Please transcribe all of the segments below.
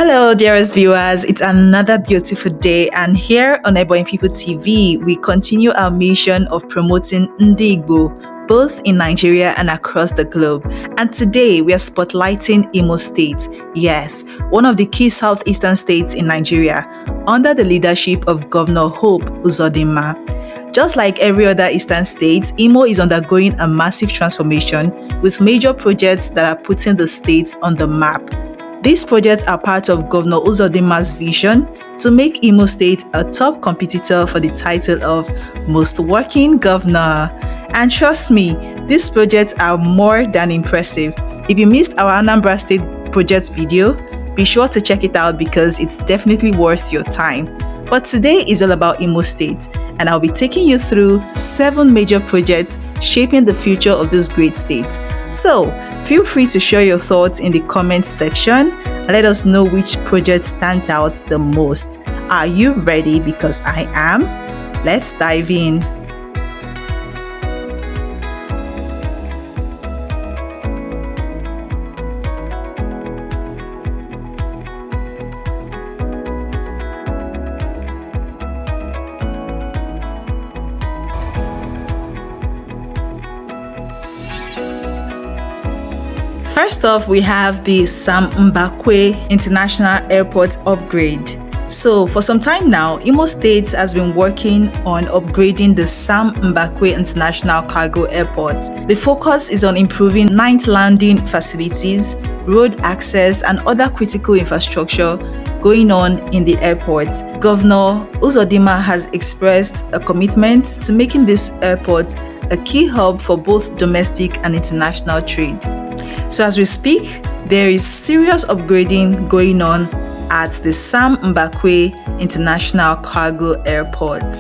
Hello, dearest viewers. It's another beautiful day, and here on Ebonyi People TV, we continue our mission of promoting Ndi Igbo, both in Nigeria and across the globe. And today, we are spotlighting Imo State. Yes, one of the key southeastern states in Nigeria, under the leadership of Governor Hope Uzodinma. Just like every other eastern state, Imo is undergoing a massive transformation with major projects that are putting the state on the map. These projects are part of Governor Uzodinma's vision to make Imo State a top competitor for the title of Most Working Governor. And trust me, these projects are more than impressive. If you missed our Anambra State projects video, be sure to check it out because it's definitely worth your time. But today is all about Imo State, and I'll be taking you through 7 major projects shaping the future of this great state. So, feel free to share your thoughts in the comments section and let us know which project stands out the most. Are you ready? Because I am. Let's dive in. First off, we have the Mbak International Airport upgrade. So, for some time now, Imo State has been working on upgrading the Mbak International Cargo Airport. The focus is on improving night landing facilities, road access, and other critical infrastructure going on in the airport. Governor Uzodinma has expressed a commitment to making this airport a key hub for both domestic and international trade. So as we speak, there is serious upgrading going on at the Mbak International Cargo Airport.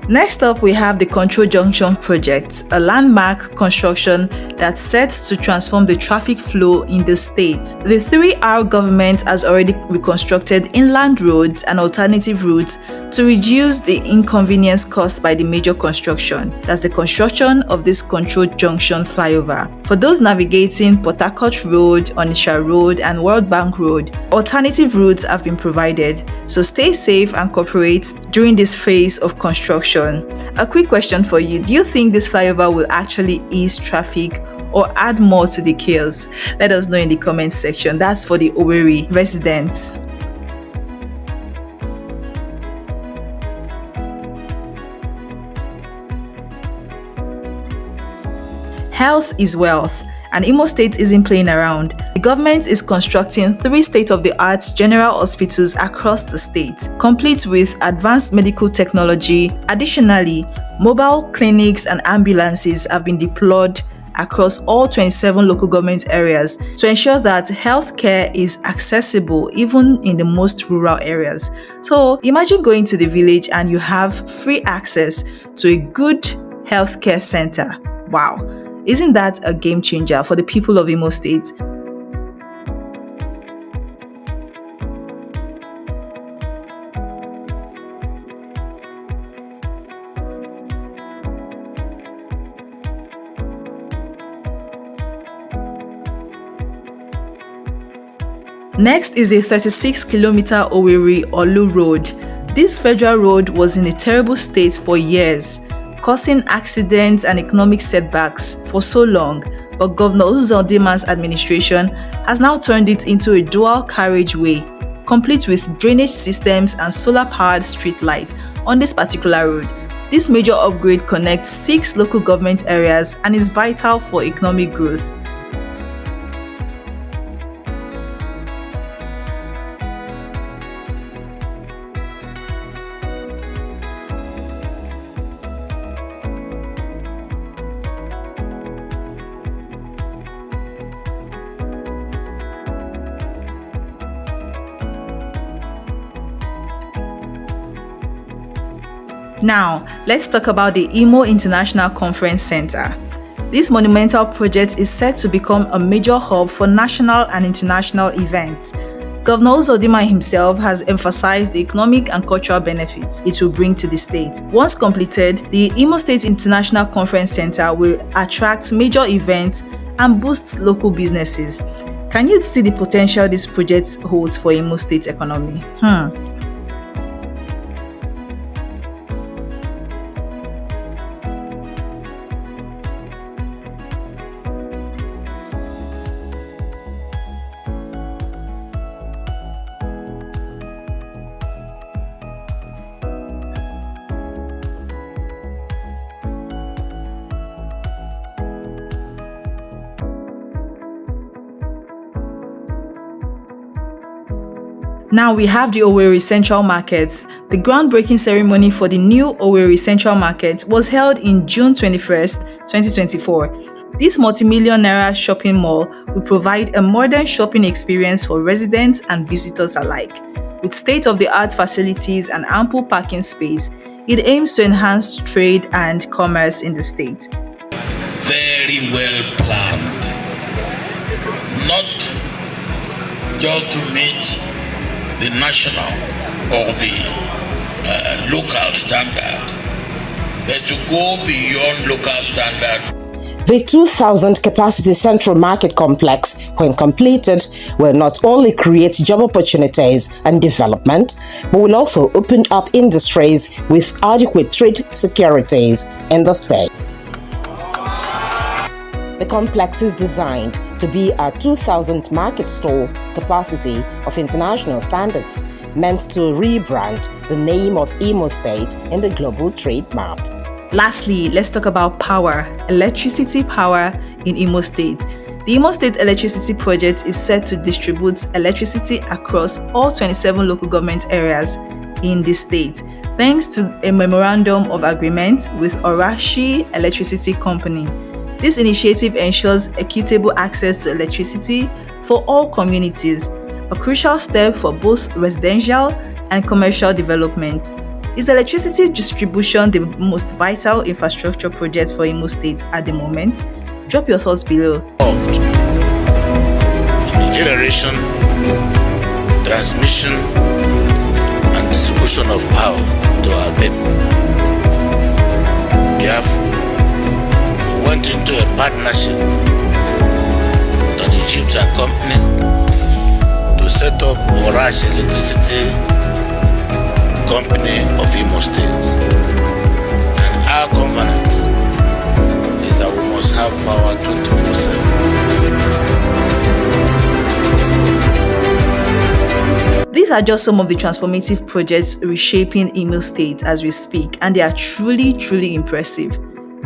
Next up, we have the Control Junction project, a landmark construction that's set to transform the traffic flow in the state. The 3R government has already reconstructed inland roads and alternative routes to reduce the inconvenience caused by the major construction. That's the construction of this Control Junction flyover. For those navigating Port Harcourt Road, Onitsha Road, and World Bank Road, alternative routes have been provided. So stay safe and cooperate during this phase of construction. A quick question for you. Do you think this flyover will actually ease traffic or add more to the chaos? Let us know in the comments section. That's for the Owerri residents. Health is wealth, and Imo State isn't playing around. The government is constructing 3 state-of-the-art general hospitals across the state, complete with advanced medical technology. Additionally, mobile clinics and ambulances have been deployed across all 27 local government areas to ensure that healthcare is accessible even in the most rural areas. So imagine going to the village and you have free access to a good healthcare center. Wow. Isn't that a game changer for the people of Imo State? Next is the 36-kilometer Owerri Road. This federal road was in a terrible state for years, causing accidents and economic setbacks for so long, but Governor Uzodinma's administration has now turned it into a dual carriageway, complete with drainage systems and solar-powered street lights on this particular road. This major upgrade connects 6 local government areas and is vital for economic growth. Now, let's talk about the Imo International Conference Center. This monumental project is set to become a major hub for national and international events. Governor Uzodinma himself has emphasized the economic and cultural benefits it will bring to the state. Once completed, the Imo State International Conference Center will attract major events and boost local businesses. Can you see the potential this project holds for Imo State economy? Now we have the Owerri Central Market. The groundbreaking ceremony for the new Owerri Central Market was held in June 21st, 2024. This multi-million naira shopping mall will provide a modern shopping experience for residents and visitors alike. With state-of-the-art facilities and ample parking space, it aims to enhance trade and commerce in the state. Very well planned, not just to meet the national or the local standard, but to go beyond local standard. The 2,000 capacity Central Market complex, when completed, will not only create job opportunities and development, but will also open up industries with adequate trade securities in the state. The complex is designed to be a 2,000 market store capacity of international standards, meant to rebrand the name of Imo State in the global trade map. Lastly, let's talk about power, electricity power in Imo State. The Imo State Electricity Project is set to distribute electricity across all 27 local government areas in the state, thanks to a memorandum of agreement with Orashi Electricity Company. This initiative ensures equitable access to electricity for all communities, a crucial step for both residential and commercial development. Is electricity distribution the most vital infrastructure project for Imo State at the moment? Drop your thoughts below. In the generation, transmission, and distribution of power to our people. We went into a partnership with an Egyptian company to set up Owerri Electricity Company of Imo State. And our covenant is that we must have power 24/7. These are just some of the transformative projects reshaping Imo State as we speak, and they are truly impressive.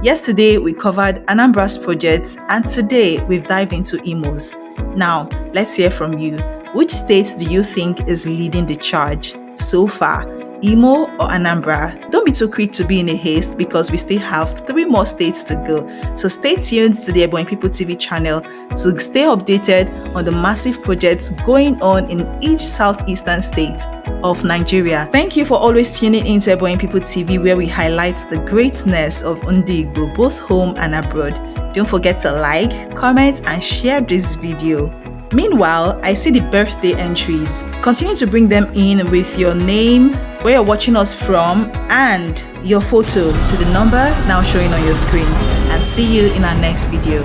Yesterday, we covered Anambra's project, and today we've dived into Imo's. Now, let's hear from you. Which state do you think is leading the charge so far? Imo or Anambra? Don't be too quick to be in a haste, because we still have 3 more states to go. So stay tuned to the Ebonyi People TV channel to stay updated on the massive projects going on in each southeastern state of Nigeria. Thank you for always tuning in to Ebonyi People TV, where we highlight the greatness of Ndi Igbo, both home and abroad. Don't forget to like, comment, and share this video. Meanwhile, I see the birthday entries. Continue to bring them in with your name, where you're watching us from, and your photo to the number now showing on your screens. And see you in our next video.